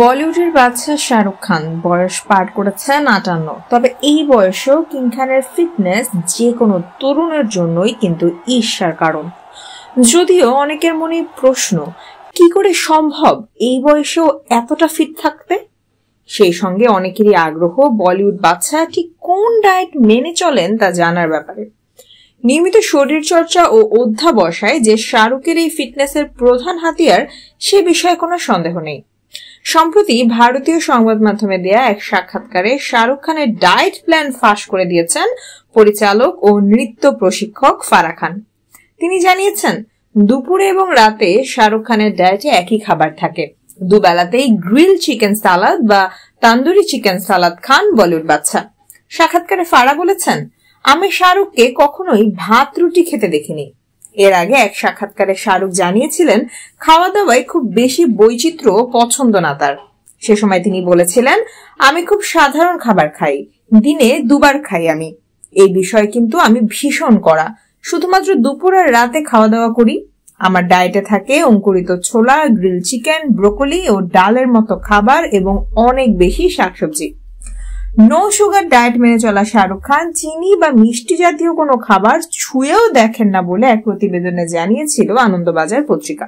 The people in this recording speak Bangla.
বলিউডের বাদশা শাহরুখ খান বয়স পার করেছেন 58। তবে এই বয়সেও কিং খানের ফিটনেস যে কোনো তরুণের জন্যই কিন্তু ঈর্ষার কারণ। যদিও অনেকের মনে প্রশ্ন, কি করে সম্ভব এই বয়সেও এতটা ফিট থাকতে। সেই সঙ্গে অনেকেরই আগ্রহ বলিউড বাদশা ঠিক কোন ডায়েট মেনে চলেন তা জানার ব্যাপারে। নিয়মিত শরীর চর্চা ও অধ্যাবসায় যে শাহরুখের এই ফিটনেসের প্রধান হাতিয়ার, সে বিষয়ে কোনো সন্দেহ নেই। সম্প্রতি ভারতীয় সংবাদ মাধ্যমে দেয়া এক সাক্ষাৎকারে শাহরুখ খানের ডায়েট প্ল্যান ফাঁস করে দিয়েছেন পরিচালক ও নৃত্য প্রশিক্ষক ফারাহ খান। তিনি জানিয়েছেন, দুপুরে এবং রাতে শাহরুখ খানের ডায়েটে একই খাবার থাকে। দুবেলাতেই গ্রিল চিকেন সালাদ বা তান্দুরি চিকেন সালাদ খান বলিউড বাদশা। সাক্ষাৎকারে ফারাহ বলেছেন, আমি শাহরুখকে কখনোই ভাত রুটি খেতে দেখিনি। এর আগে এক সাক্ষাৎকারে শাহরুখ জানিয়েছিলেন, খাওয়া দাওয়ায় খুব বেশি বৈচিত্র্য পছন্দ না তার। সে সময় তিনি বলেছিলেন, আমি খুব সাধারণ খাবার খাই, দিনে 2 বার খাই আমি। এই বিষয়ে কিন্তু আমি ভীষণ কড়া, শুধুমাত্র দুপুর আর রাতে খাওয়া দাওয়া করি। আমার ডায়েটে থাকে অঙ্কুরিত ছোলা, গ্রিল চিকেন, ব্রোকলি ও ডালের মতো খাবার এবং অনেক বেশি শাকসবজি। নো সুগার ডায়েট মেনে চলা শাহরুখ খান চিনি বা মিষ্টি জাতীয় কোনো খাবার ছুঁয়েও দেখেন না বলে এক প্রতিবেদনে জানিয়েছিল আনন্দবাজার পত্রিকা।